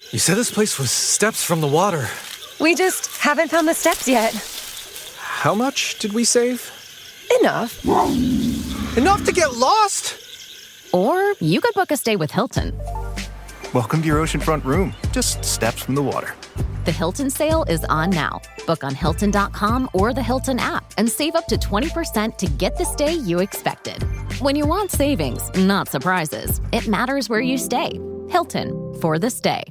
You said this place was steps from the water. We just haven't found the steps yet. How much did we save? Enough. Enough to get lost? Or you could book a stay with Hilton. Welcome to your oceanfront room, just steps from the water. The Hilton sale is on now. Book on Hilton.com or the Hilton app and save up to 20% to get the stay you expected. When you want savings, not surprises, it matters where you stay. Hilton, for the stay.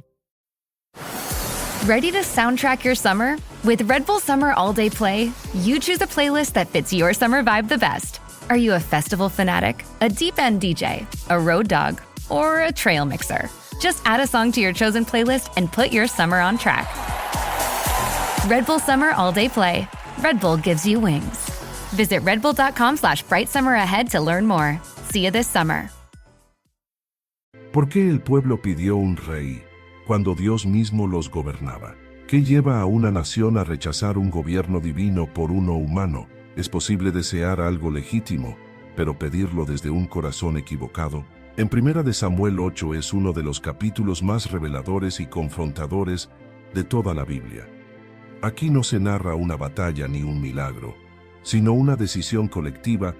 Ready to soundtrack your summer? With Red Bull Summer All Day Play, you choose a playlist that fits your summer vibe the best. Are you a festival fanatic, a deep end DJ, a road dog, or a trail mixer? Just add a song to your chosen playlist and put your summer on track. Red Bull Summer All Day Play. Red Bull gives you wings. Visit redbull.com/brightsummer ahead to learn more. See you this summer. ¿Por qué el pueblo pidió un rey cuando Dios mismo los gobernaba? ¿Qué lleva a una nación a rechazar un gobierno divino por uno humano? Es posible desear algo legítimo, pero pedirlo desde un corazón equivocado. En 1 de Samuel 8 es uno de los capítulos más reveladores y confrontadores de toda la Biblia. Aquí no se narra una batalla ni un milagro, sino una decisión colectiva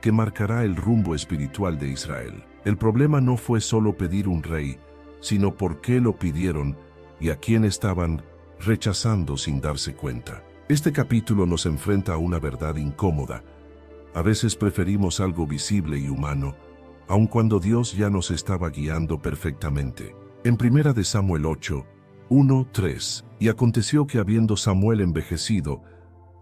que marcará el rumbo espiritual de Israel. El problema no fue solo pedir un rey, sino por qué lo pidieron y a quién estaban rechazando sin darse cuenta. Este capítulo nos enfrenta a una verdad incómoda. A veces preferimos algo visible y humano, aun cuando Dios ya nos estaba guiando perfectamente. En 1 de Samuel 8, 1-3, y aconteció que habiendo Samuel envejecido,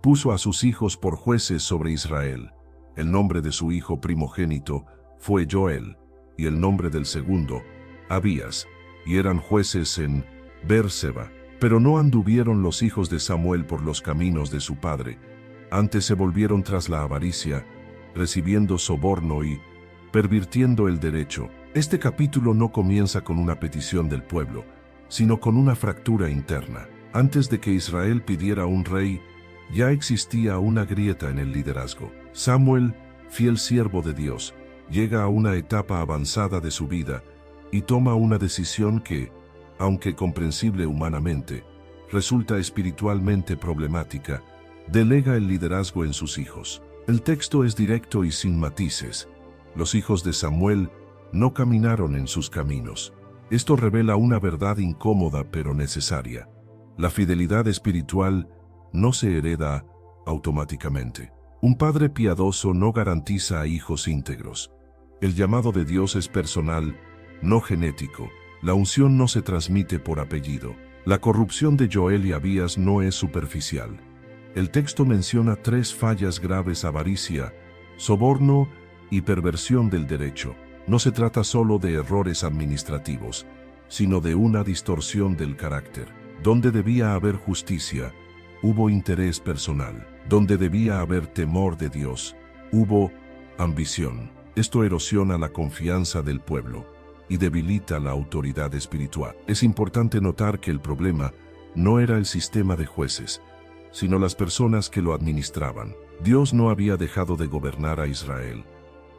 puso a sus hijos por jueces sobre Israel. El nombre de su hijo primogénito fue Joel, y el nombre del segundo, Abías, y eran jueces en Beer-seba. Pero no anduvieron los hijos de Samuel por los caminos de su padre, antes se volvieron tras la avaricia, recibiendo soborno y pervirtiendo el derecho. Este capítulo no comienza con una petición del pueblo, sino con una fractura interna. Antes de que Israel pidiera un rey, ya existía una grieta en el liderazgo. Samuel, fiel siervo de Dios, llega a una etapa avanzada de su vida y toma una decisión que, aunque comprensible humanamente, resulta espiritualmente problemática. Delega el liderazgo en sus hijos. El texto es directo y sin matices. Los hijos de Samuel no caminaron en sus caminos. Esto revela una verdad incómoda pero necesaria. La fidelidad espiritual no se hereda automáticamente. Un padre piadoso no garantiza a hijos íntegros. El llamado de Dios es personal, no genético. La unción no se transmite por apellido. La corrupción de Joel y Abías no es superficial. El texto menciona 3 fallas graves: avaricia, soborno y perversión del derecho. No se trata solo de errores administrativos, sino de una distorsión del carácter. Donde debía haber justicia, hubo interés personal. Donde debía haber temor de Dios, hubo ambición. Esto erosiona la confianza del pueblo y debilita la autoridad espiritual. Es importante notar que el problema no era el sistema de jueces, sino las personas que lo administraban. Dios no había dejado de gobernar a Israel.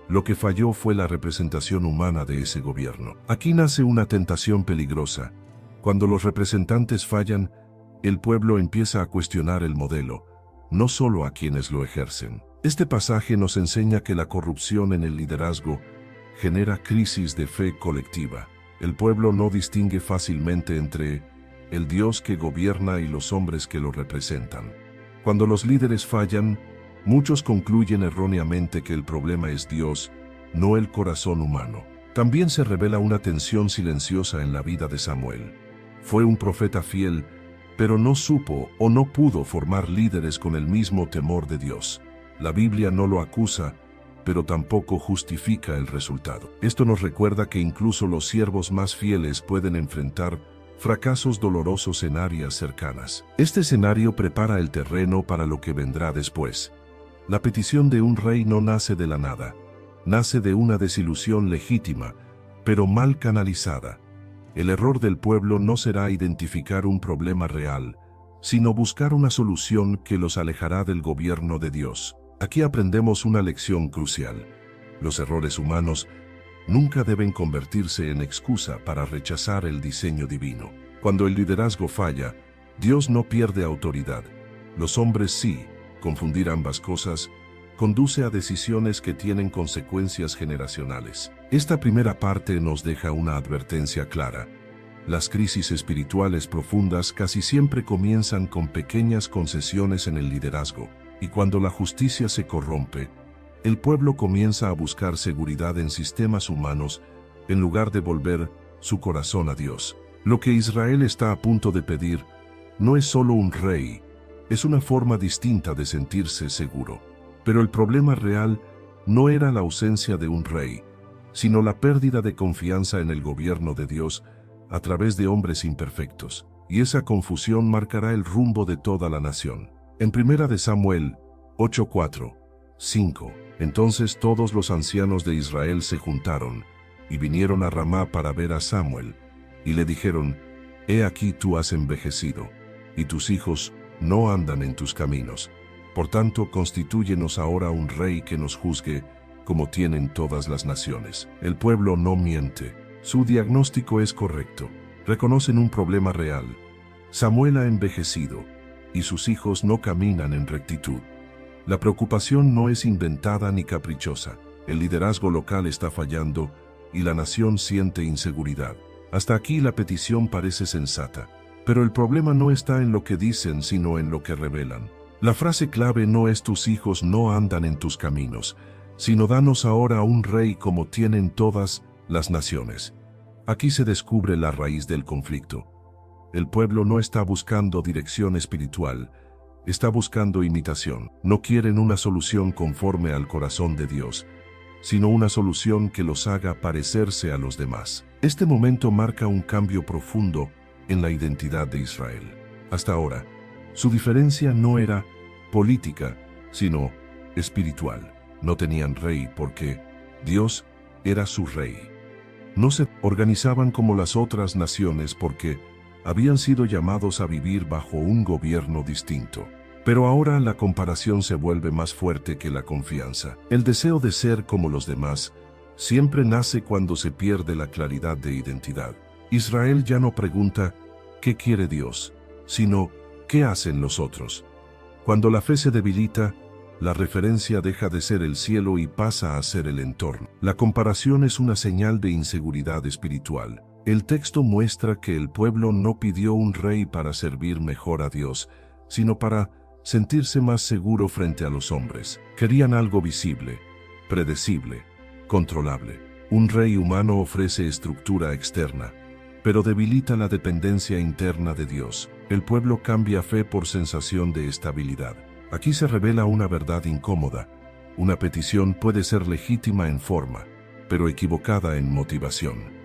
Lo que falló fue la representación humana de ese gobierno. Aquí nace una tentación peligrosa. Cuando los representantes fallan, el pueblo empieza a cuestionar el modelo, no solo a quienes lo ejercen. Este pasaje nos enseña que la corrupción en el liderazgo genera crisis de fe colectiva. El pueblo no distingue fácilmente entre el Dios que gobierna y los hombres que lo representan. Cuando los líderes fallan, muchos concluyen erróneamente que el problema es Dios, no el corazón humano. También se revela una tensión silenciosa en la vida de Samuel. Fue un profeta fiel, pero no supo o no pudo formar líderes con el mismo temor de Dios. La Biblia no lo acusa, pero tampoco justifica el resultado. Esto nos recuerda que incluso los siervos más fieles pueden enfrentar fracasos dolorosos en áreas cercanas. Este escenario prepara el terreno para lo que vendrá después. La petición de un rey no nace de la nada, nace de una desilusión legítima, pero mal canalizada. El error del pueblo no será identificar un problema real, sino buscar una solución que los alejará del gobierno de Dios. Aquí aprendemos una lección crucial. Los errores humanos nunca deben convertirse en excusa para rechazar el diseño divino. Cuando el liderazgo falla, Dios no pierde autoridad. Los hombres sí. Confundir ambas cosas conduce a decisiones que tienen consecuencias generacionales. Esta primera parte nos deja una advertencia clara. Las crisis espirituales profundas casi siempre comienzan con pequeñas concesiones en el liderazgo, y cuando la justicia se corrompe, el pueblo comienza a buscar seguridad en sistemas humanos en lugar de volver su corazón a Dios. Lo que Israel está a punto de pedir no es solo un rey, es una forma distinta de sentirse seguro. Pero el problema real no era la ausencia de un rey, sino la pérdida de confianza en el gobierno de Dios a través de hombres imperfectos. Y esa confusión marcará el rumbo de toda la nación. En 1 Samuel 8:4, 5, entonces todos los ancianos de Israel se juntaron y vinieron a Ramá para ver a Samuel, y le dijeron: He aquí tú has envejecido, y tus hijos no andan en tus caminos. Por tanto, constitúyenos ahora un rey que nos juzgue, como tienen todas las naciones. El pueblo no miente. Su diagnóstico es correcto. Reconocen un problema real. Samuel ha envejecido, y sus hijos no caminan en rectitud. La preocupación no es inventada ni caprichosa. El liderazgo local está fallando, y la nación siente inseguridad. Hasta aquí la petición parece sensata. Pero el problema no está en lo que dicen, sino en lo que revelan. La frase clave no es tus hijos no andan en tus caminos, sino danos ahora un rey como tienen todas las naciones. Aquí se descubre la raíz del conflicto. El pueblo no está buscando dirección espiritual, está buscando imitación. No quieren una solución conforme al corazón de Dios, sino una solución que los haga parecerse a los demás. Este momento marca un cambio profundo en la identidad de Israel. Hasta ahora, su diferencia no era política, sino espiritual. No tenían rey porque Dios era su rey. No se organizaban como las otras naciones porque habían sido llamados a vivir bajo un gobierno distinto. Pero ahora la comparación se vuelve más fuerte que la confianza. El deseo de ser como los demás siempre nace cuando se pierde la claridad de identidad. Israel ya no pregunta ¿qué quiere Dios?, sino ¿qué hacen los otros? Cuando la fe se debilita, la referencia deja de ser el cielo y pasa a ser el entorno. La comparación es una señal de inseguridad espiritual. El texto muestra que el pueblo no pidió un rey para servir mejor a Dios, sino para sentirse más seguro frente a los hombres. Querían algo visible, predecible, controlable. Un rey humano ofrece estructura externa, pero debilita la dependencia interna de Dios. El pueblo cambia fe por sensación de estabilidad. Aquí se revela una verdad incómoda. Una petición puede ser legítima en forma, pero equivocada en motivación.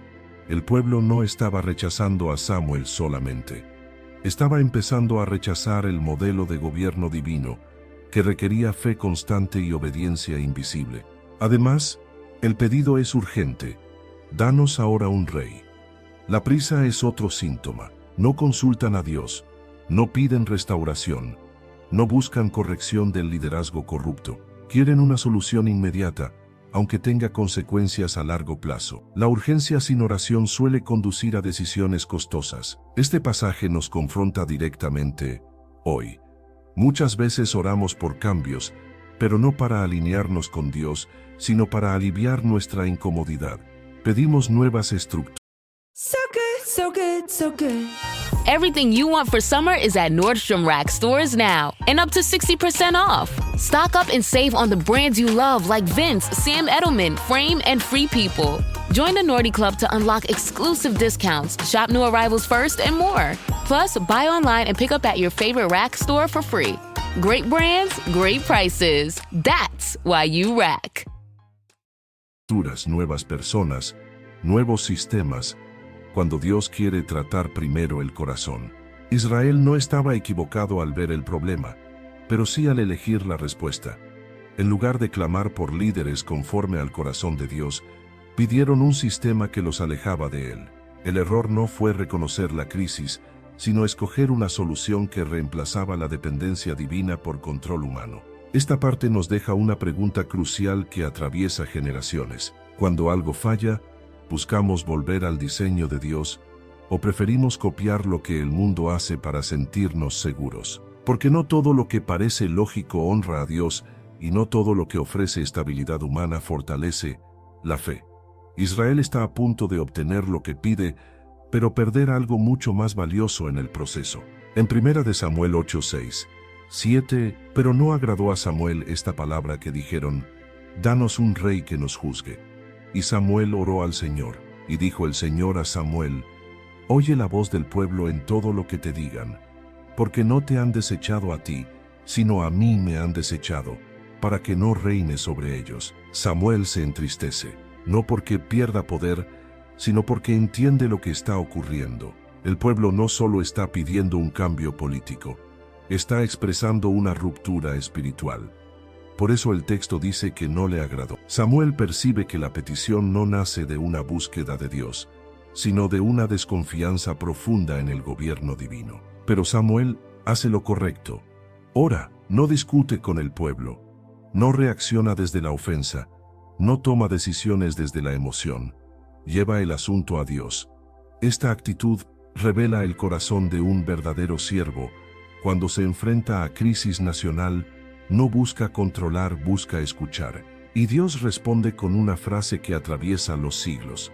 El pueblo no estaba rechazando a Samuel solamente. Estaba empezando a rechazar el modelo de gobierno divino, que requería fe constante y obediencia invisible. Además, el pedido es urgente. Danos ahora un rey. La prisa es otro síntoma. No consultan a Dios, no piden restauración, no buscan corrección del liderazgo corrupto. Quieren una solución inmediata, aunque tenga consecuencias a largo plazo. La urgencia sin oración suele conducir a decisiones costosas. Este pasaje nos confronta directamente hoy. Muchas veces oramos por cambios, pero no para alinearnos con Dios, sino para aliviar nuestra incomodidad. Pedimos nuevas estructuras. So good, so good, so good. Everything you want for summer is at Nordstrom Rack stores now, and up to 60% off. Stock up and save on the brands you love like Vince, Sam Edelman, Frame, and Free People. Join the Nordy Club to unlock exclusive discounts, shop new arrivals first, and more. Plus, buy online and pick up at your favorite Rack store for free. Great brands, great prices. That's why you Rack. Nuevas personas, nuevos sistemas, cuando Dios quiere tratar primero el corazón. Israel no estaba equivocado al ver el problema, pero sí al elegir la respuesta. En lugar de clamar por líderes conforme al corazón de Dios, pidieron un sistema que los alejaba de Él. El error no fue reconocer la crisis, sino escoger una solución que reemplazaba la dependencia divina por control humano. Esta parte nos deja una pregunta crucial que atraviesa generaciones. Cuando algo falla, ¿buscamos volver al diseño de Dios ¿O preferimos copiar lo que el mundo hace para sentirnos seguros? Porque no todo lo que parece lógico honra a Dios y no todo lo que ofrece estabilidad humana fortalece la fe. Israel está a punto de obtener lo que pide, pero perder algo mucho más valioso en el proceso. En 1 Samuel 8:6, 7, pero no agradó a Samuel esta palabra que dijeron: danos un rey que nos juzgue. Y Samuel oró al Señor, y dijo el Señor a Samuel: oye la voz del pueblo en todo lo que te digan, porque no te han desechado a ti, sino a mí me han desechado, para que no reine sobre ellos. Samuel se entristece, no porque pierda poder, sino porque entiende lo que está ocurriendo. El pueblo no solo está pidiendo un cambio político, está expresando una ruptura espiritual. Por eso el texto dice que no le agradó. Samuel percibe que la petición no nace de una búsqueda de Dios, sino de una desconfianza profunda en el gobierno divino. Pero Samuel hace lo correcto. Ora, no discute con el pueblo, no reacciona desde la ofensa, no toma decisiones desde la emoción, lleva el asunto a Dios. Esta actitud revela el corazón de un verdadero siervo. Cuando se enfrenta a crisis nacional, no busca controlar, busca escuchar. Y Dios responde con una frase que atraviesa los siglos: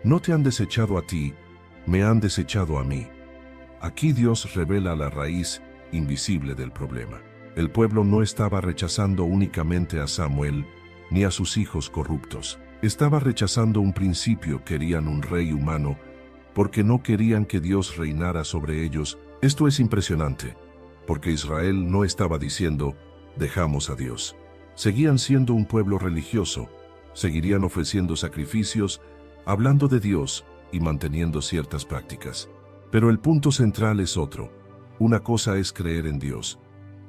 no te han desechado a ti, me han desechado a mí. Aquí Dios revela la raíz invisible del problema. El pueblo no estaba rechazando únicamente a Samuel, ni a sus hijos corruptos. Estaba rechazando un principio. Querían un rey humano, porque no querían que Dios reinara sobre ellos. Esto es impresionante, porque Israel no estaba diciendo: dejamos a Dios. Seguían siendo un pueblo religioso, seguirían ofreciendo sacrificios, hablando de Dios y manteniendo ciertas prácticas. Pero el punto central es otro. Una cosa es creer en Dios,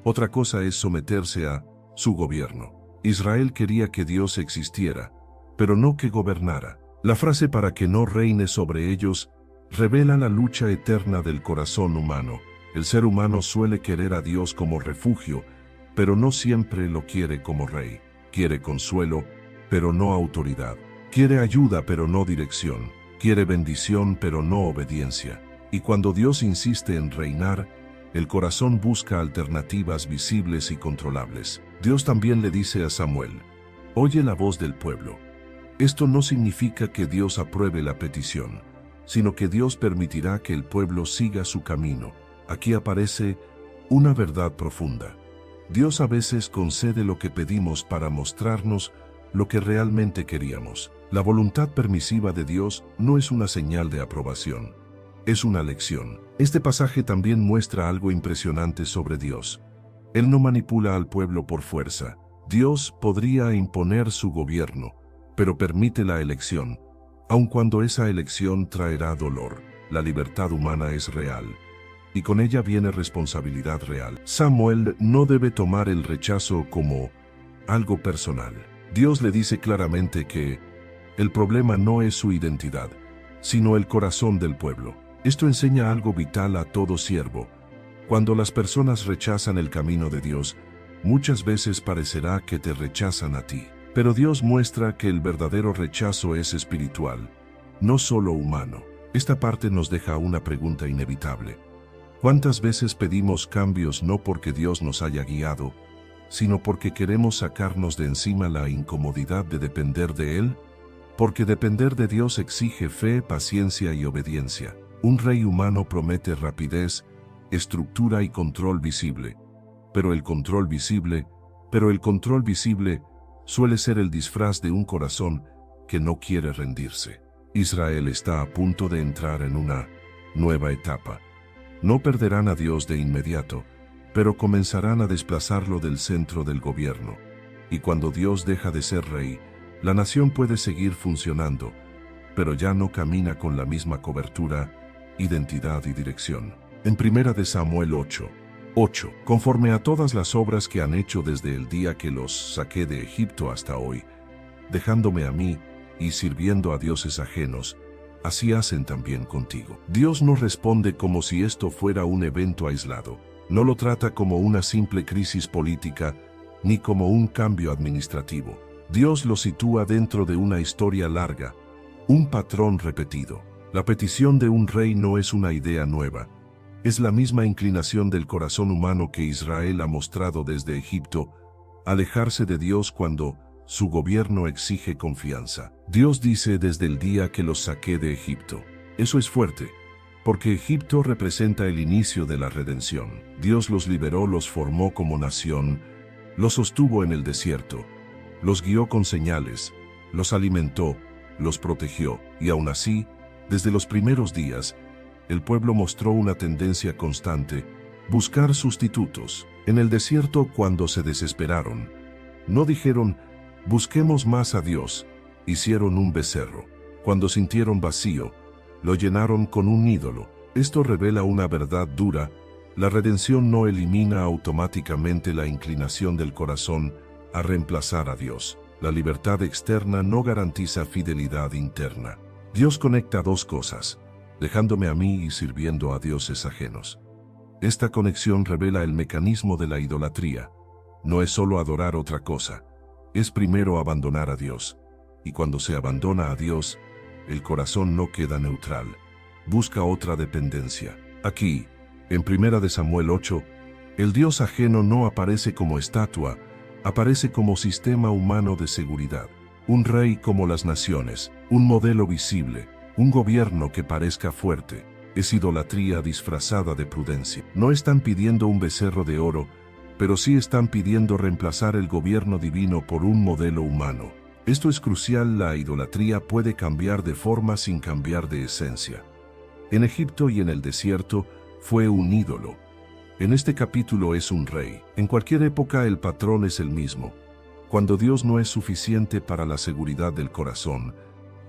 otra cosa es someterse a su gobierno. Israel quería que Dios existiera, pero no que gobernara. La frase "para que no reine sobre ellos" revela la lucha eterna del corazón humano. El ser humano suele querer a Dios como refugio, pero no siempre lo quiere como rey. Quiere consuelo, pero no autoridad. Quiere ayuda, pero no dirección. Quiere bendición, pero no obediencia. Y cuando Dios insiste en reinar, el corazón busca alternativas visibles y controlables. Dios también le dice a Samuel: oye la voz del pueblo. Esto no significa que Dios apruebe la petición, sino que Dios permitirá que el pueblo siga su camino. Aquí aparece una verdad profunda. Dios a veces concede lo que pedimos para mostrarnos lo que realmente queríamos. La voluntad permisiva de Dios no es una señal de aprobación, es una lección. Este pasaje también muestra algo impresionante sobre Dios. Él no manipula al pueblo por fuerza. Dios podría imponer su gobierno, pero permite la elección, aun cuando esa elección traerá dolor. La libertad humana es real, y con ella viene responsabilidad real. Samuel no debe tomar el rechazo como algo personal. Dios le dice claramente que el problema no es su identidad, sino el corazón del pueblo. Esto enseña algo vital a todo siervo. Cuando las personas rechazan el camino de Dios, muchas veces parecerá que te rechazan a ti. Pero Dios muestra que el verdadero rechazo es espiritual, no solo humano. Esta parte nos deja una pregunta inevitable. ¿Cuántas veces pedimos cambios no porque Dios nos haya guiado, sino porque queremos sacarnos de encima la incomodidad de depender de Él? Porque depender de Dios exige fe, paciencia y obediencia. Un rey humano promete rapidez, estructura y control visible. Pero el control visible suele ser el disfraz de un corazón que no quiere rendirse. Israel está a punto de entrar en una nueva etapa. No perderán a Dios de inmediato, pero comenzarán a desplazarlo del centro del gobierno. Y cuando Dios deja de ser rey, la nación puede seguir funcionando, pero ya no camina con la misma cobertura, identidad y dirección. En 1 Samuel 8, conforme a todas las obras que han hecho desde el día que los saqué de Egipto hasta hoy, dejándome a mí y sirviendo a dioses ajenos, así hacen también contigo. Dios no responde como si esto fuera un evento aislado. No lo trata como una simple crisis política, ni como un cambio administrativo. Dios lo sitúa dentro de una historia larga, un patrón repetido. La petición de un rey no es una idea nueva. Es la misma inclinación del corazón humano que Israel ha mostrado desde Egipto, alejarse de Dios cuando su gobierno exige confianza. Dios dice desde el día que los saqué de Egipto. Eso es fuerte, porque Egipto representa el inicio de la redención. Dios los liberó, los formó como nación, los sostuvo en el desierto, los guió con señales, los alimentó, los protegió, y aún así, desde los primeros días, el pueblo mostró una tendencia constante, buscar sustitutos. En el desierto, cuando se desesperaron, no dijeron, busquemos más a Dios, hicieron un becerro. Cuando sintieron vacío, lo llenaron con un ídolo. Esto revela una verdad dura: la redención no elimina automáticamente la inclinación del corazón a reemplazar a Dios. La libertad externa no garantiza fidelidad interna. Dios conecta dos cosas, dejándome a mí y sirviendo a dioses ajenos. Esta conexión revela el mecanismo de la idolatría. No es solo adorar otra cosa, es primero abandonar a Dios. Y cuando se abandona a Dios, el corazón no queda neutral, busca otra dependencia. Aquí, en 1 Samuel 8, el Dios ajeno no aparece como estatua, aparece como sistema humano de seguridad. Un rey como las naciones, un modelo visible, un gobierno que parezca fuerte. Es idolatría disfrazada de prudencia. No están pidiendo un becerro de oro, pero sí están pidiendo reemplazar el gobierno divino por un modelo humano. Esto es crucial: la idolatría puede cambiar de forma sin cambiar de esencia. En Egipto y en el desierto fue un ídolo. En este capítulo es un rey. En cualquier época el patrón es el mismo. Cuando Dios no es suficiente para la seguridad del corazón,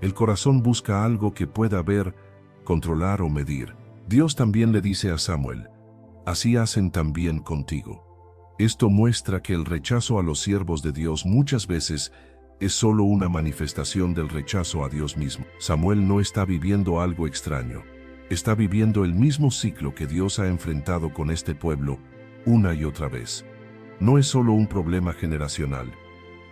el corazón busca algo que pueda ver, controlar o medir. Dios también le dice a Samuel, así hacen también contigo. Esto muestra que el rechazo a los siervos de Dios muchas veces es solo una manifestación del rechazo a Dios mismo. Samuel no está viviendo algo extraño. Está viviendo el mismo ciclo que Dios ha enfrentado con este pueblo una y otra vez. No es solo un problema generacional.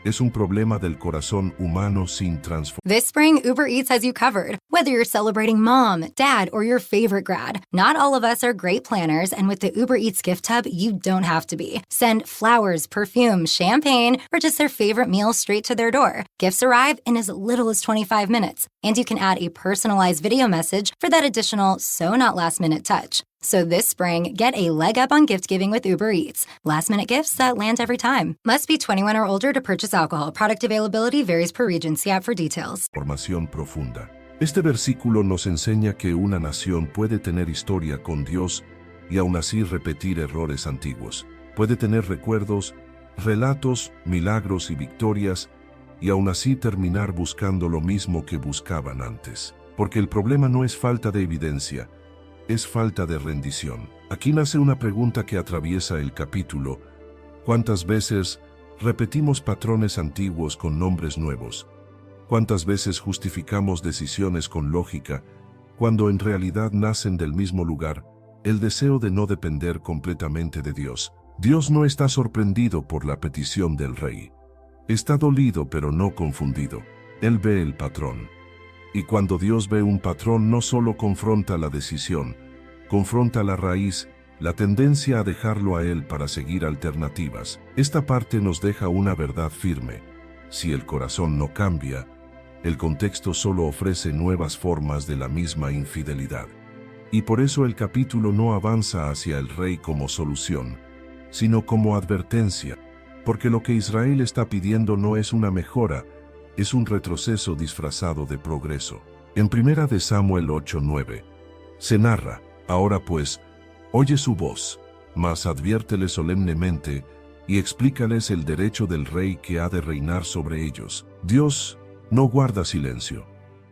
Es un problema del corazón humano sin transformación. This spring, Uber Eats has you covered. Whether you're celebrating mom, dad, or your favorite grad, not all of us are great planners, and with the Uber Eats gift hub, you don't have to be. Send flowers, perfume, champagne, or just their favorite meal straight to their door. Gifts arrive in as little as 25 minutes, and you can add a personalized video message for that additional so not last minute touch. So this spring, get a leg up on gift giving with Uber Eats. Last-minute gifts that land every time. Must be 21 or older to purchase alcohol. Product availability varies per region. See app for details. Formación profunda. Este versículo nos enseña que una nación puede tener historia con Dios y aún así repetir errores antiguos. Puede tener recuerdos, relatos, milagros y victorias, y aún así terminar buscando lo mismo que buscaban antes. Porque el problema no es falta de evidencia, es falta de rendición. Aquí nace una pregunta que atraviesa el capítulo: ¿cuántas veces repetimos patrones antiguos con nombres nuevos? ¿Cuántas veces justificamos decisiones con lógica, cuando en realidad nacen del mismo lugar, el deseo de no depender completamente de Dios? Dios no está sorprendido por la petición del rey. Está dolido pero no confundido. Él ve el patrón. Y cuando Dios ve un patrón, no solo confronta la decisión, confronta la raíz, la tendencia a dejarlo a Él para seguir alternativas. Esta parte nos deja una verdad firme: si el corazón no cambia, el contexto solo ofrece nuevas formas de la misma infidelidad. Y por eso el capítulo no avanza hacia el rey como solución, sino como advertencia, porque lo que Israel está pidiendo no es una mejora, es un retroceso disfrazado de progreso. En 1 Samuel 8:9 se narra: ahora pues, oye su voz, mas adviértele solemnemente y explícales el derecho del rey que ha de reinar sobre ellos. Dios no guarda silencio.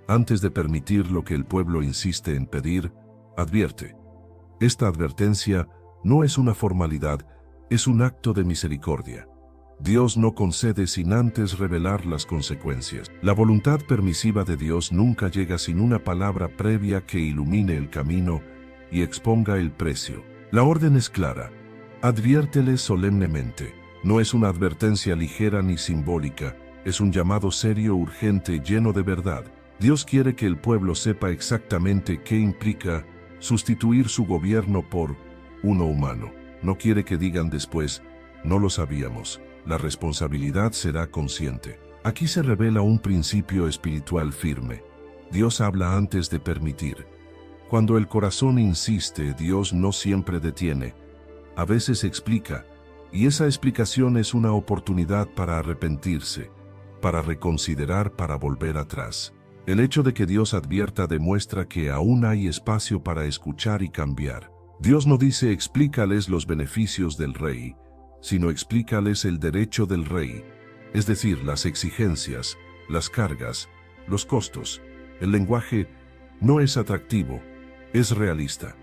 Antes de permitir lo que el pueblo insiste en pedir, advierte. Esta advertencia no es una formalidad, es un acto de misericordia. Dios no concede sin antes revelar las consecuencias. La voluntad permisiva de Dios nunca llega sin una palabra previa que ilumine el camino y exponga el precio. La orden es clara: adviértele solemnemente. No es una advertencia ligera ni simbólica, es un llamado serio, urgente, lleno de verdad. Dios quiere que el pueblo sepa exactamente qué implica sustituir su gobierno por uno humano. No quiere que digan después, no lo sabíamos. La responsabilidad será consciente. Aquí se revela un principio espiritual firme. Dios habla antes de permitir. Cuando el corazón insiste, Dios no siempre detiene. A veces explica, y esa explicación es una oportunidad para arrepentirse, para reconsiderar, para volver atrás. El hecho de que Dios advierta demuestra que aún hay espacio para escuchar y cambiar. Dios no dice explícales los beneficios del rey, sino explícales el derecho del rey, es decir, las exigencias, las cargas, los costos. El lenguaje no es atractivo, es realista.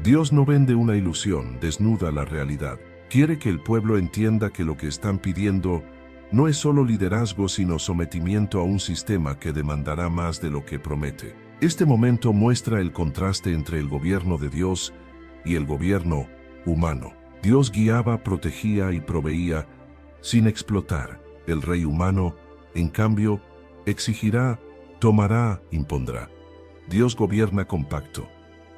Dios no vende una ilusión, desnuda la realidad. Quiere que el pueblo entienda que lo que están pidiendo no es solo liderazgo, sino sometimiento a un sistema que demandará más de lo que promete. Este momento muestra el contraste entre el gobierno de Dios y el gobierno humano. Dios guiaba, protegía y proveía sin explotar. El rey humano, en cambio, exigirá, tomará, impondrá. Dios gobierna con pacto.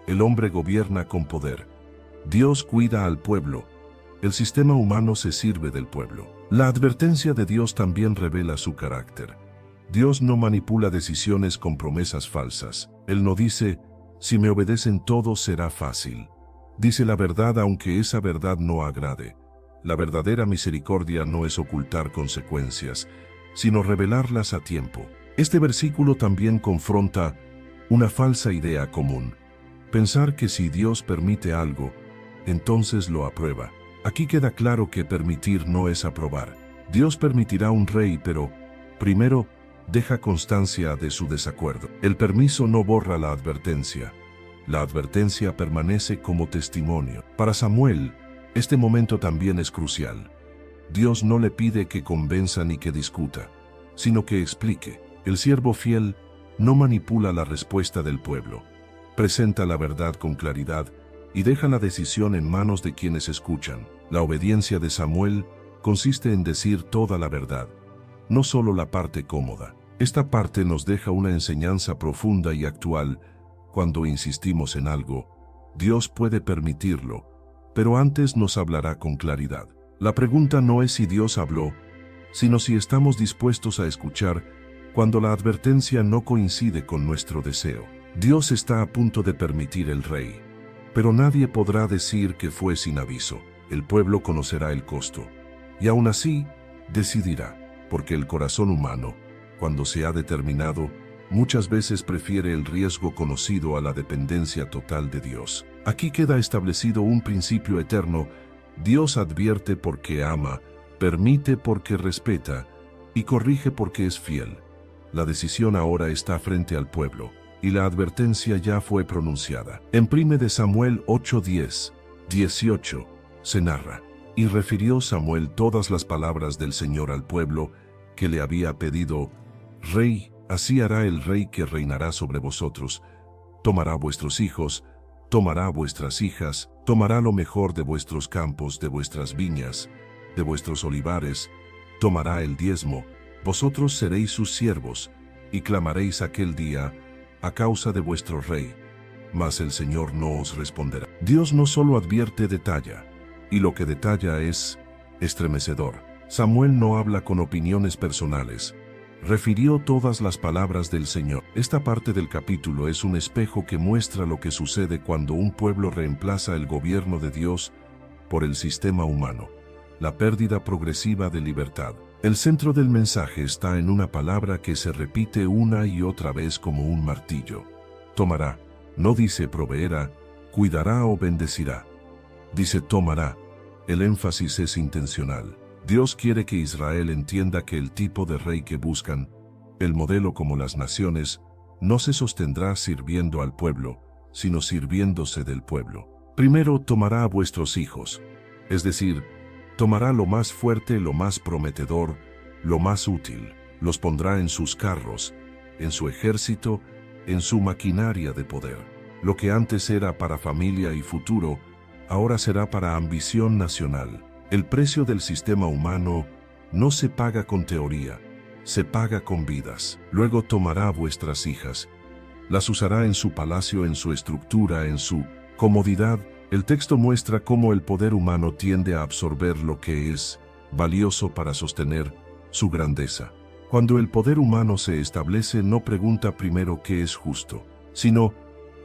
El hombre gobierna con poder. Dios cuida al pueblo. El sistema humano se sirve del pueblo. La advertencia de Dios también revela su carácter. Dios no manipula decisiones con promesas falsas. Él no dice, si me obedecen todo será fácil. Dice la verdad aunque esa verdad no agrade. La verdadera misericordia no es ocultar consecuencias, sino revelarlas a tiempo. Este versículo también confronta una falsa idea común. Pensar que si Dios permite algo, entonces lo aprueba. Aquí queda claro que permitir no es aprobar. Dios permitirá un rey, pero primero deja constancia de su desacuerdo. El permiso no borra la advertencia. La advertencia permanece como testimonio. Para Samuel, este momento también es crucial. Dios no le pide que convenza ni que discuta, sino que explique. El siervo fiel no manipula la respuesta del pueblo. Presenta la verdad con claridad y deja la decisión en manos de quienes escuchan. La obediencia de Samuel consiste en decir toda la verdad, no solo la parte cómoda. Esta parte nos deja una enseñanza profunda y actual. Cuando insistimos en algo, Dios puede permitirlo, pero antes nos hablará con claridad. La pregunta no es si Dios habló, sino si estamos dispuestos a escuchar cuando la advertencia no coincide con nuestro deseo. Dios está a punto de permitir el rey, pero nadie podrá decir que fue sin aviso. El pueblo conocerá el costo, y aún así decidirá, porque el corazón humano, cuando se ha determinado, muchas veces prefiere el riesgo conocido a la dependencia total de Dios. Aquí queda establecido un principio eterno. Dios advierte porque ama, permite porque respeta, y corrige porque es fiel. La decisión ahora está frente al pueblo, y la advertencia ya fue pronunciada. En 1 Samuel 8:10, 18, se narra, y refirió Samuel todas las palabras del Señor al pueblo, que le había pedido, Rey, así hará el rey que reinará sobre vosotros. Tomará vuestros hijos, tomará vuestras hijas, tomará lo mejor de vuestros campos, de vuestras viñas, de vuestros olivares, tomará el diezmo, vosotros seréis sus siervos, y clamaréis aquel día, a causa de vuestro rey, mas el Señor no os responderá. Dios no solo advierte, detalla, y lo que detalla es estremecedor. Samuel no habla con opiniones personales. Refirió todas las palabras del Señor. Esta parte del capítulo es un espejo que muestra lo que sucede cuando un pueblo reemplaza el gobierno de Dios por el sistema humano, la pérdida progresiva de libertad. El centro del mensaje está en una palabra que se repite una y otra vez como un martillo. Tomará. No dice proveerá, cuidará o bendecirá. Dice tomará. El énfasis es intencional. Dios quiere que Israel entienda que el tipo de rey que buscan, el modelo como las naciones, no se sostendrá sirviendo al pueblo, sino sirviéndose del pueblo. Primero tomará a vuestros hijos, es decir, tomará lo más fuerte, lo más prometedor, lo más útil, los pondrá en sus carros, en su ejército, en su maquinaria de poder. Lo que antes era para familia y futuro, ahora será para ambición nacional. El precio del sistema humano no se paga con teoría, se paga con vidas. Luego tomará vuestras hijas, las usará en su palacio, en su estructura, en su comodidad. El texto muestra cómo el poder humano tiende a absorber lo que es valioso para sostener su grandeza. Cuando el poder humano se establece, no pregunta primero qué es justo, sino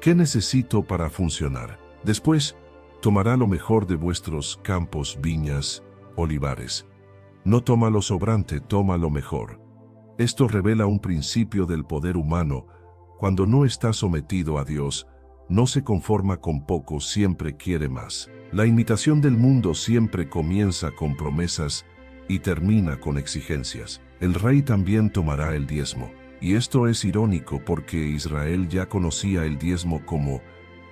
qué necesito para funcionar. Después, tomará lo mejor de vuestros campos, viñas, olivares. No toma lo sobrante, toma lo mejor. Esto revela un principio del poder humano. Cuando no está sometido a Dios, no se conforma con poco, siempre quiere más. La imitación del mundo siempre comienza con promesas y termina con exigencias. El rey también tomará el diezmo. Y esto es irónico porque Israel ya conocía el diezmo como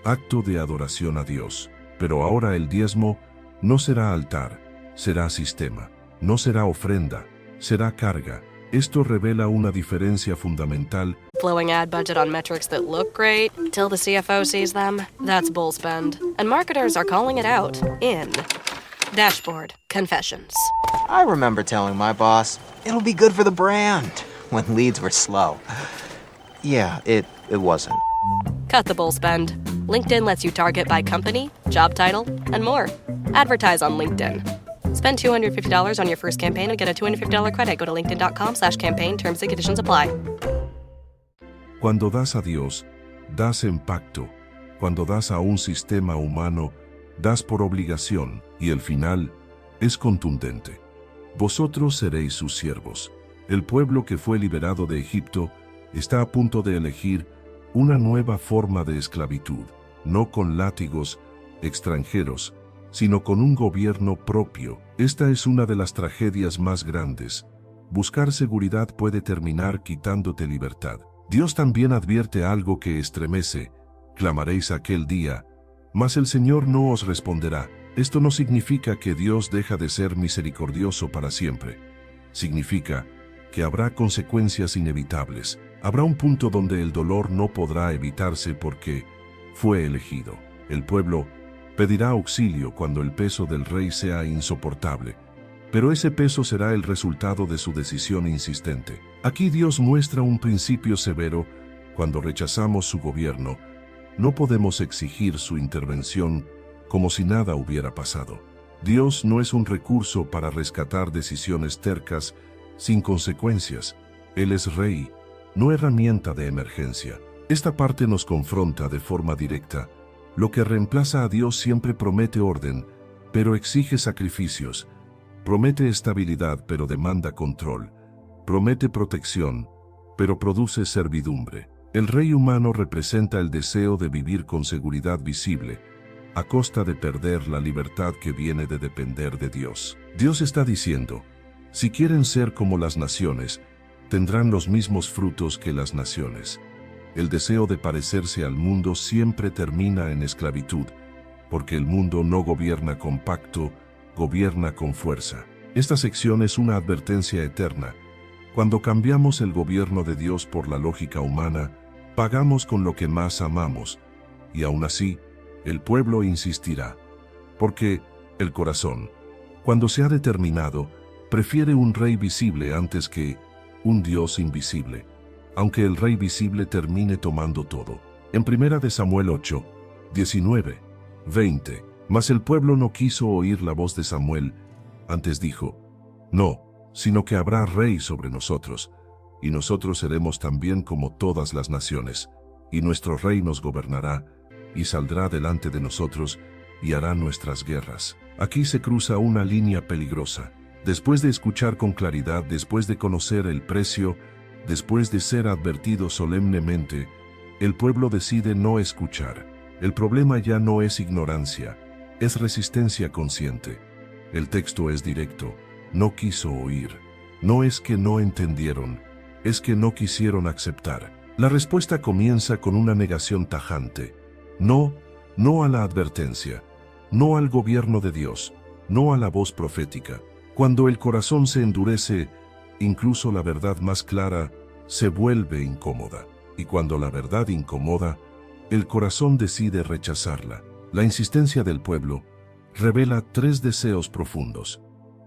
acto de adoración a Dios. Pero ahora el diezmo no será altar, será sistema. No será ofrenda, será carga. Esto revela una diferencia fundamental. Blowing ad budget on metrics that look great till the CFO sees them. That's bull spend. And marketers are calling it out in Dashboard Confessions. I remember telling my boss, it'll be good for the brand, when leads were slow. Yeah, it wasn't. Cut the bull spend. LinkedIn lets you target by company, job title, and more. Advertise on LinkedIn. Spend $250 on your first campaign and get a $250 credit. Go to linkedin.com/campaign. Terms and conditions apply. Cuando das a Dios, das en pacto. Cuando das a un sistema humano, das por obligación. Y el final es contundente. Vosotros seréis sus siervos. El pueblo que fue liberado de Egipto está a punto de elegir una nueva forma de esclavitud, no con látigos extranjeros, sino con un gobierno propio. Esta es una de las tragedias más grandes. Buscar seguridad puede terminar quitándote libertad. Dios también advierte algo que estremece. Clamaréis aquel día, mas el Señor no os responderá. Esto no significa que Dios deja de ser misericordioso para siempre. Significa que habrá consecuencias inevitables. Habrá un punto donde el dolor no podrá evitarse porque fue elegido. El pueblo pedirá auxilio cuando el peso del rey sea insoportable, pero ese peso será el resultado de su decisión insistente. Aquí Dios muestra un principio severo. Cuando rechazamos su gobierno, no podemos exigir su intervención como si nada hubiera pasado. Dios no es un recurso para rescatar decisiones tercas sin consecuencias. Él es rey, no herramienta de emergencia. Esta parte nos confronta de forma directa. Lo que reemplaza a Dios siempre promete orden, pero exige sacrificios. Promete estabilidad, pero demanda control. Promete protección, pero produce servidumbre. El rey humano representa el deseo de vivir con seguridad visible, a costa de perder la libertad que viene de depender de Dios. Dios está diciendo, si quieren ser como las naciones, tendrán los mismos frutos que las naciones. El deseo de parecerse al mundo siempre termina en esclavitud, porque el mundo no gobierna con pacto, gobierna con fuerza. Esta sección es una advertencia eterna. Cuando cambiamos el gobierno de Dios por la lógica humana, pagamos con lo que más amamos, y aún así, el pueblo insistirá. Porque el corazón, cuando se ha determinado, prefiere un rey visible antes que un Dios invisible, aunque el rey visible termine tomando todo. En 1 Samuel 8, 19, 20, mas el pueblo no quiso oír la voz de Samuel, antes dijo, no, sino que habrá rey sobre nosotros, y nosotros seremos también como todas las naciones, y nuestro rey nos gobernará, y saldrá delante de nosotros, y hará nuestras guerras. Aquí se cruza una línea peligrosa. Después de escuchar con claridad, después de conocer el precio, después de ser advertido solemnemente, el pueblo decide no escuchar. El problema ya no es ignorancia, es resistencia consciente. El texto es directo, no quiso oír. No es que no entendieron, es que no quisieron aceptar. La respuesta comienza con una negación tajante. No, no a la advertencia, no al gobierno de Dios, no a la voz profética. Cuando el corazón se endurece, incluso la verdad más clara se vuelve incómoda. Y cuando la verdad incomoda, el corazón decide rechazarla. La insistencia del pueblo revela tres deseos profundos.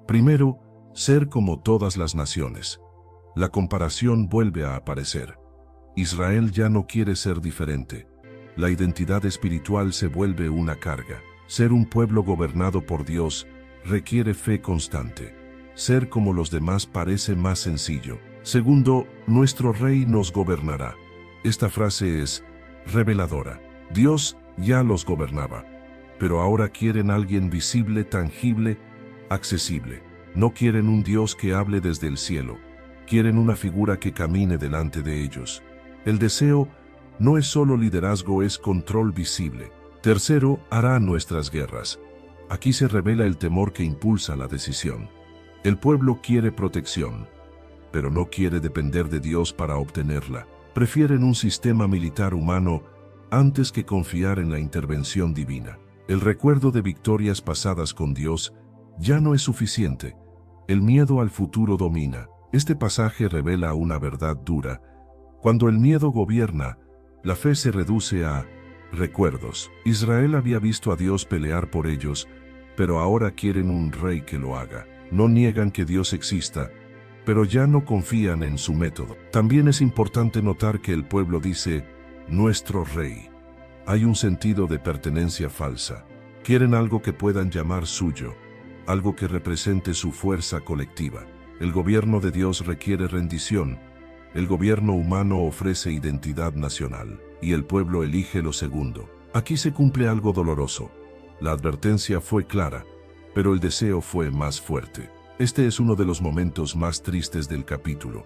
Primero, ser como todas las naciones. La comparación vuelve a aparecer. Israel ya no quiere ser diferente. La identidad espiritual se vuelve una carga. Ser un pueblo gobernado por Dios requiere fe constante. Ser como los demás parece más sencillo. Segundo, nuestro rey nos gobernará. Esta frase es reveladora. Dios ya los gobernaba, pero ahora quieren alguien visible, tangible, accesible. No quieren un Dios que hable desde el cielo. Quieren una figura que camine delante de ellos. El deseo no es solo liderazgo, es control visible. Tercero, hará nuestras guerras. Aquí se revela el temor que impulsa la decisión. El pueblo quiere protección, pero no quiere depender de Dios para obtenerla. Prefieren un sistema militar humano antes que confiar en la intervención divina. El recuerdo de victorias pasadas con Dios ya no es suficiente. El miedo al futuro domina. Este pasaje revela una verdad dura. Cuando el miedo gobierna, la fe se reduce a recuerdos. Israel había visto a Dios pelear por ellos, pero ahora quieren un rey que lo haga. No niegan que Dios exista, pero ya no confían en su método. También es importante notar que el pueblo dice, nuestro rey. Hay un sentido de pertenencia falsa. Quieren algo que puedan llamar suyo, algo que represente su fuerza colectiva. El gobierno de Dios requiere rendición. El gobierno humano ofrece identidad nacional, y el pueblo elige lo segundo. Aquí se cumple algo doloroso. La advertencia fue clara, pero el deseo fue más fuerte. Este es uno de los momentos más tristes del capítulo,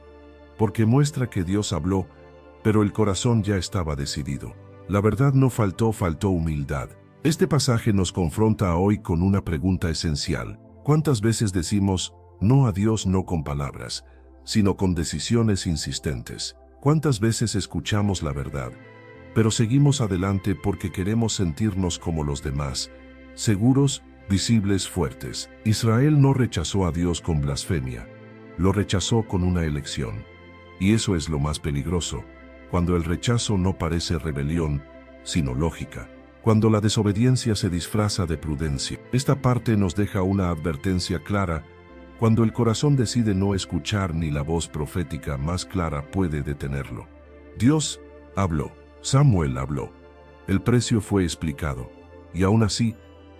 porque muestra que Dios habló, pero el corazón ya estaba decidido. La verdad no faltó, faltó humildad. Este pasaje nos confronta hoy con una pregunta esencial. ¿Cuántas veces decimos no a Dios no con palabras, sino con decisiones insistentes? ¿Cuántas veces escuchamos la verdad, pero seguimos adelante porque queremos sentirnos como los demás, seguros, visibles, fuertes? Israel no rechazó a Dios con blasfemia, lo rechazó con una elección. Y eso es lo más peligroso, cuando el rechazo no parece rebelión, sino lógica. Cuando la desobediencia se disfraza de prudencia. Esta parte nos deja una advertencia clara. Cuando el corazón decide no escuchar, ni la voz profética más clara puede detenerlo. Dios habló, Samuel habló, el precio fue explicado, y aún así,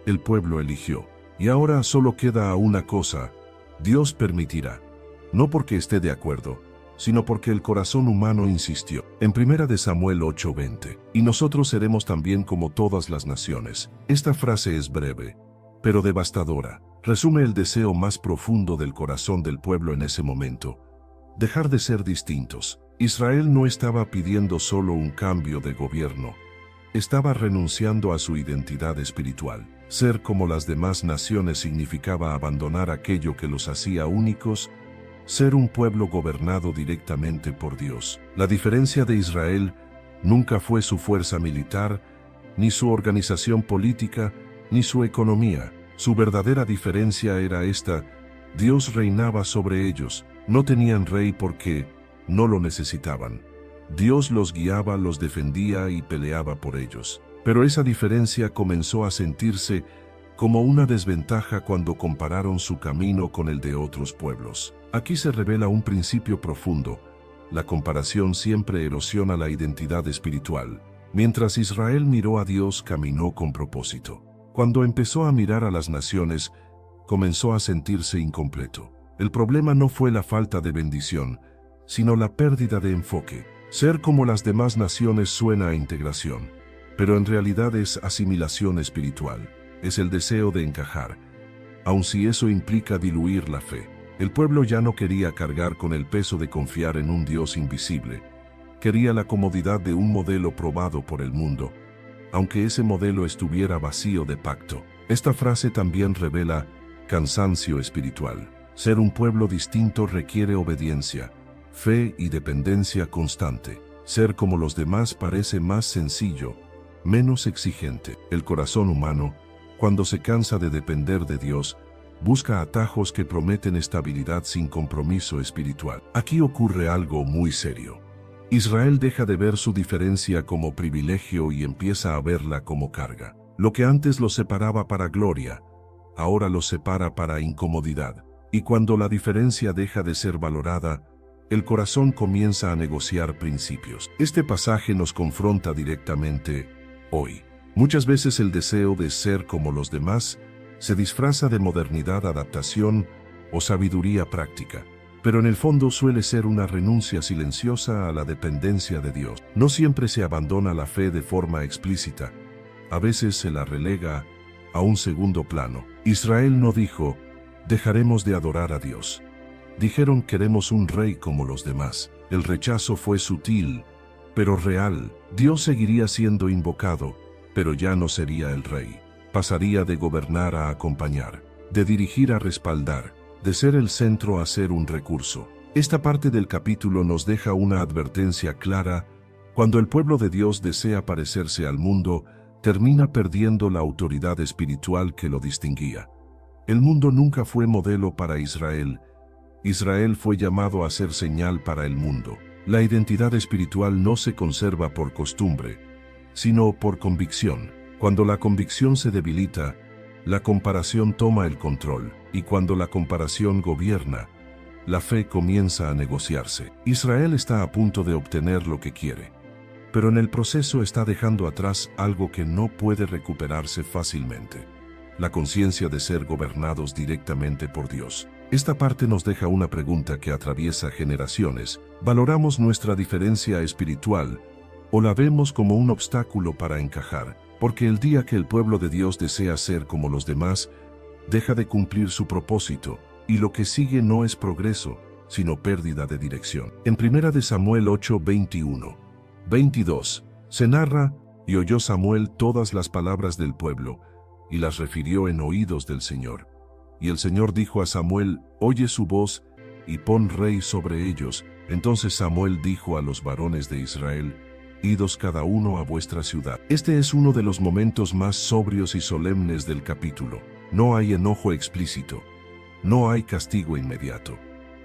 el pueblo eligió. Y ahora solo queda una cosa: Dios permitirá. No porque esté de acuerdo, sino porque el corazón humano insistió. En 1 Samuel 8:20, y nosotros seremos también como todas las naciones. Esta frase es breve, pero devastadora. Resume el deseo más profundo del corazón del pueblo en ese momento: dejar de ser distintos. Israel no estaba pidiendo solo un cambio de gobierno, estaba renunciando a su identidad espiritual. Ser como las demás naciones significaba abandonar aquello que los hacía únicos, ser un pueblo gobernado directamente por Dios. La diferencia de Israel nunca fue su fuerza militar, ni su organización política, ni su economía. Su verdadera diferencia era esta: Dios reinaba sobre ellos. No tenían rey porque no lo necesitaban. Dios los guiaba, los defendía y peleaba por ellos. Pero esa diferencia comenzó a sentirse como una desventaja cuando compararon su camino con el de otros pueblos. Aquí se revela un principio profundo: la comparación siempre erosiona la identidad espiritual. Mientras Israel miró a Dios, caminó con propósito. Cuando empezó a mirar a las naciones, comenzó a sentirse incompleto. El problema no fue la falta de bendición, sino la pérdida de enfoque. Ser como las demás naciones suena a integración, pero en realidad es asimilación espiritual. Es el deseo de encajar, aun si eso implica diluir la fe. El pueblo ya no quería cargar con el peso de confiar en un Dios invisible. Quería la comodidad de un modelo probado por el mundo, aunque ese modelo estuviera vacío de pacto. Esta frase también revela cansancio espiritual. Ser un pueblo distinto requiere obediencia, fe y dependencia constante. Ser como los demás parece más sencillo, menos exigente. El corazón humano, cuando se cansa de depender de Dios, busca atajos que prometen estabilidad sin compromiso espiritual. Aquí ocurre algo muy serio. Israel deja de ver su diferencia como privilegio y empieza a verla como carga. Lo que antes los separaba para gloria, ahora los separa para incomodidad. Y cuando la diferencia deja de ser valorada, el corazón comienza a negociar principios. Este pasaje nos confronta directamente hoy. Muchas veces el deseo de ser como los demás se disfraza de modernidad, adaptación o sabiduría práctica, pero en el fondo suele ser una renuncia silenciosa a la dependencia de Dios. No siempre se abandona la fe de forma explícita, a veces se la relega a un segundo plano. Israel no dijo, dejaremos de adorar a Dios. Dijeron, queremos un rey como los demás. El rechazo fue sutil, pero real. Dios seguiría siendo invocado, pero ya no sería el rey. Pasaría de gobernar a acompañar, de dirigir a respaldar, de ser el centro a ser un recurso. Esta parte del capítulo nos deja una advertencia clara. Cuando el pueblo de Dios desea parecerse al mundo, termina perdiendo la autoridad espiritual que lo distinguía. El mundo nunca fue modelo para Israel. Israel fue llamado a ser señal para el mundo. La identidad espiritual no se conserva por costumbre, sino por convicción. Cuando la convicción se debilita, la comparación toma el control, y cuando la comparación gobierna, la fe comienza a negociarse. Israel está a punto de obtener lo que quiere, pero en el proceso está dejando atrás algo que no puede recuperarse fácilmente: la conciencia de ser gobernados directamente por Dios. Esta parte nos deja una pregunta que atraviesa generaciones. ¿Valoramos nuestra diferencia espiritual o la vemos como un obstáculo para encajar? Porque el día que el pueblo de Dios desea ser como los demás, deja de cumplir su propósito, y lo que sigue no es progreso, sino pérdida de dirección. En 1 Samuel 8, 21, 22, se narra, y oyó Samuel todas las palabras del pueblo, y las refirió en oídos del Señor. Y el Señor dijo a Samuel, oye su voz, y pon rey sobre ellos. Entonces Samuel dijo a los varones de Israel, idos cada uno a vuestra ciudad. Este es uno de los momentos más sobrios y solemnes del capítulo. No hay enojo explícito. No hay castigo inmediato.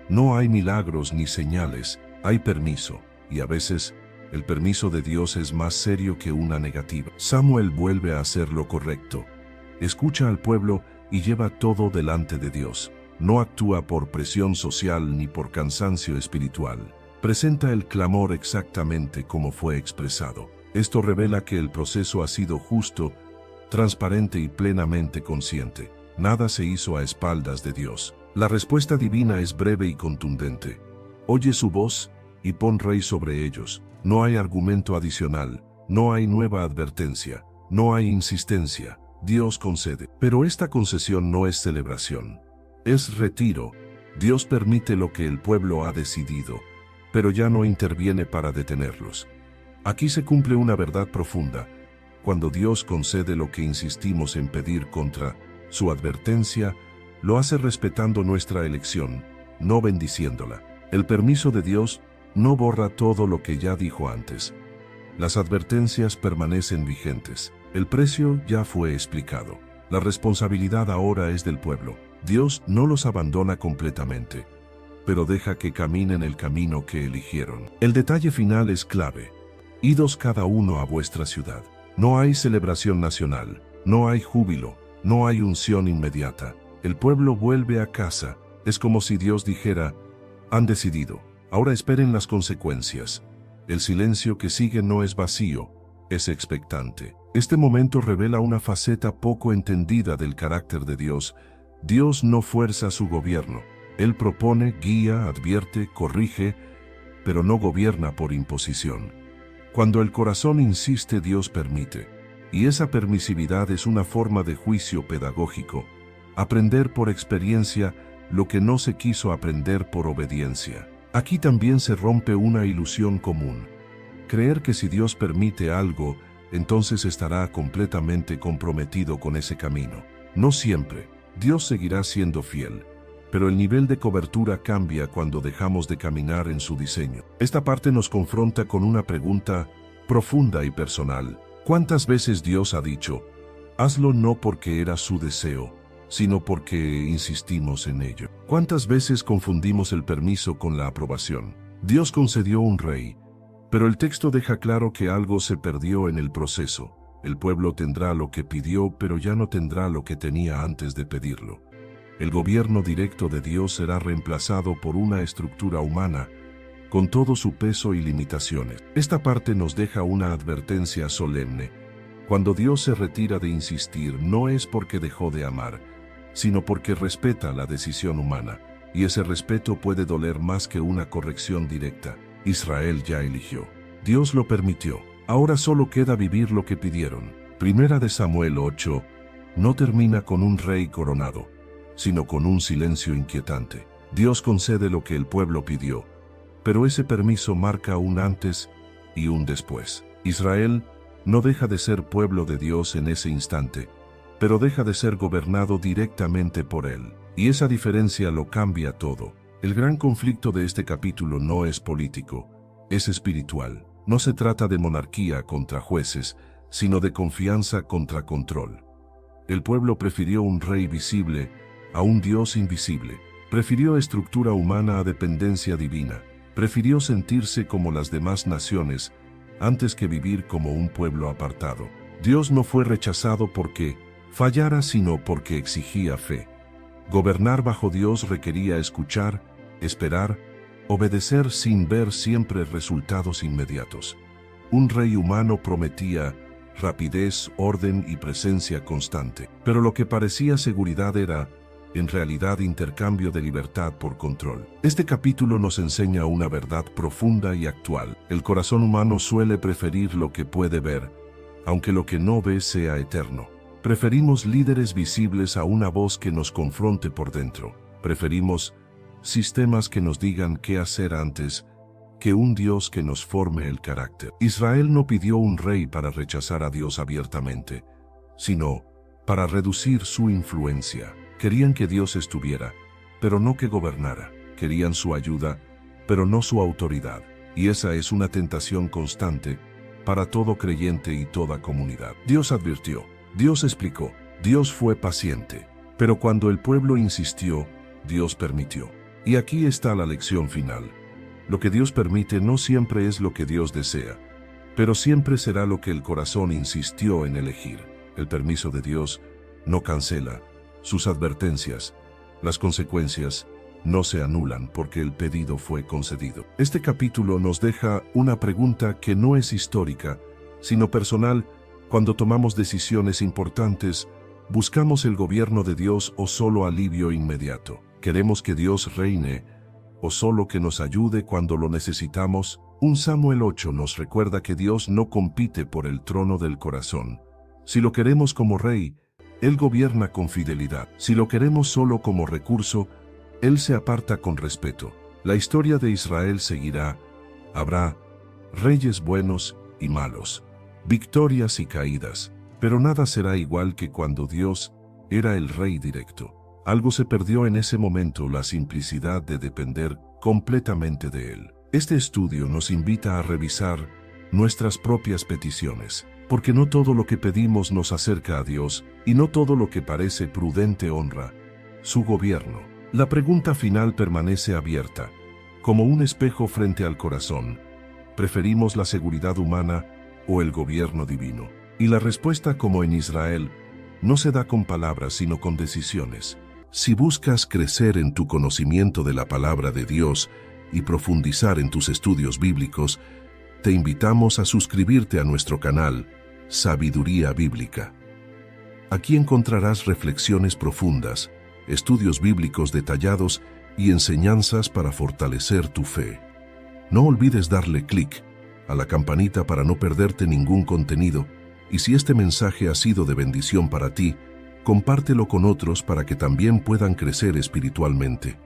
No hay milagros ni señales. Hay permiso. Y a veces, el permiso de Dios es más serio que una negativa. Samuel vuelve a hacer lo correcto. Escucha al pueblo y lleva todo delante de Dios. No actúa por presión social ni por cansancio espiritual. Presenta el clamor exactamente como fue expresado. Esto revela que el proceso ha sido justo, transparente y plenamente consciente. Nada se hizo a espaldas de Dios. La respuesta divina es breve y contundente. Oye su voz y pon rey sobre ellos. No hay argumento adicional, no hay nueva advertencia, no hay insistencia. Dios concede. Pero esta concesión no es celebración. Es retiro. Dios permite lo que el pueblo ha decidido, pero ya no interviene para detenerlos. Aquí se cumple una verdad profunda. Cuando Dios concede lo que insistimos en pedir contra su advertencia, lo hace respetando nuestra elección, no bendiciéndola. El permiso de Dios no borra todo lo que ya dijo antes. Las advertencias permanecen vigentes. El precio ya fue explicado. La responsabilidad ahora es del pueblo. Dios no los abandona completamente, pero deja que caminen el camino que eligieron. El detalle final es clave. Idos cada uno a vuestra ciudad. No hay celebración nacional, no hay júbilo, no hay unción inmediata. El pueblo vuelve a casa. Es como si Dios dijera, han decidido, ahora esperen las consecuencias. El silencio que sigue no es vacío, es expectante. Este momento revela una faceta poco entendida del carácter de Dios. Dios no fuerza su gobierno. Él propone, guía, advierte, corrige, pero no gobierna por imposición. Cuando el corazón insiste, Dios permite. Y esa permisividad es una forma de juicio pedagógico. Aprender por experiencia lo que no se quiso aprender por obediencia. Aquí también se rompe una ilusión común. Creer que si Dios permite algo, entonces estará completamente comprometido con ese camino. No siempre. Dios seguirá siendo fiel, pero el nivel de cobertura cambia cuando dejamos de caminar en su diseño. Esta parte nos confronta con una pregunta profunda y personal. ¿Cuántas veces Dios ha dicho, hazlo no porque era su deseo, sino porque insistimos en ello? ¿Cuántas veces confundimos el permiso con la aprobación? Dios concedió un rey, pero el texto deja claro que algo se perdió en el proceso. El pueblo tendrá lo que pidió, pero ya no tendrá lo que tenía antes de pedirlo. El gobierno directo de Dios será reemplazado por una estructura humana, con todo su peso y limitaciones. Esta parte nos deja una advertencia solemne. Cuando Dios se retira de insistir, no es porque dejó de amar, sino porque respeta la decisión humana, y ese respeto puede doler más que una corrección directa. Israel ya eligió. Dios lo permitió. Ahora solo queda vivir lo que pidieron. Primera de Samuel 8 no termina con un rey coronado, sino con un silencio inquietante. Dios concede lo que el pueblo pidió, pero ese permiso marca un antes y un después. Israel no deja de ser pueblo de Dios en ese instante, pero deja de ser gobernado directamente por Él. Y esa diferencia lo cambia todo. El gran conflicto de este capítulo no es político, es espiritual. No se trata de monarquía contra jueces, sino de confianza contra control. El pueblo prefirió un rey visible a un Dios invisible. Prefirió estructura humana a dependencia divina. Prefirió sentirse como las demás naciones antes que vivir como un pueblo apartado. Dios no fue rechazado porque fallara, sino porque exigía fe. Gobernar bajo Dios requería escuchar, esperar, obedecer sin ver siempre resultados inmediatos. Un rey humano prometía rapidez, orden y presencia constante, pero lo que parecía seguridad era, en realidad, intercambio de libertad por control. Este capítulo nos enseña una verdad profunda y actual. El corazón humano suele preferir lo que puede ver, aunque lo que no ve sea eterno. Preferimos líderes visibles a una voz que nos confronte por dentro. Preferimos sistemas que nos digan qué hacer antes que un Dios que nos forme el carácter. Israel no pidió un rey para rechazar a Dios abiertamente, sino para reducir su influencia. Querían que Dios estuviera, pero no que gobernara. Querían su ayuda, pero no su autoridad. Y esa es una tentación constante para todo creyente y toda comunidad. Dios advirtió, Dios explicó, Dios fue paciente. Pero cuando el pueblo insistió, Dios permitió. Y aquí está la lección final. Lo que Dios permite no siempre es lo que Dios desea, pero siempre será lo que el corazón insistió en elegir. El permiso de Dios no cancela sus advertencias. Las consecuencias no se anulan porque el pedido fue concedido. Este capítulo nos deja una pregunta que no es histórica, sino personal. Cuando tomamos decisiones importantes, ¿buscamos el gobierno de Dios o solo alivio inmediato? ¿Queremos que Dios reine o solo que nos ayude cuando lo necesitamos? Un Samuel 8 nos recuerda que Dios no compite por el trono del corazón. Si lo queremos como rey, Él gobierna con fidelidad. Si lo queremos solo como recurso, Él se aparta con respeto. La historia de Israel seguirá. Habrá reyes buenos y malos, victorias y caídas, pero nada será igual que cuando Dios era el rey directo. Algo se perdió en ese momento, la simplicidad de depender completamente de Él. Este estudio nos invita a revisar nuestras propias peticiones, porque no todo lo que pedimos nos acerca a Dios, y no todo lo que parece prudente honra su gobierno. La pregunta final permanece abierta, como un espejo frente al corazón. ¿Preferimos la seguridad humana o el gobierno divino? Y la respuesta, como en Israel, no se da con palabras sino con decisiones. Si buscas crecer en tu conocimiento de la palabra de Dios y profundizar en tus estudios bíblicos, te invitamos a suscribirte a nuestro canal Sabiduría Bíblica. Aquí encontrarás reflexiones profundas, estudios bíblicos detallados y enseñanzas para fortalecer tu fe. No olvides darle clic a la campanita para no perderte ningún contenido, y si este mensaje ha sido de bendición para ti, compártelo con otros para que también puedan crecer espiritualmente.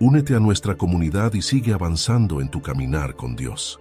Únete a nuestra comunidad y sigue avanzando en tu caminar con Dios.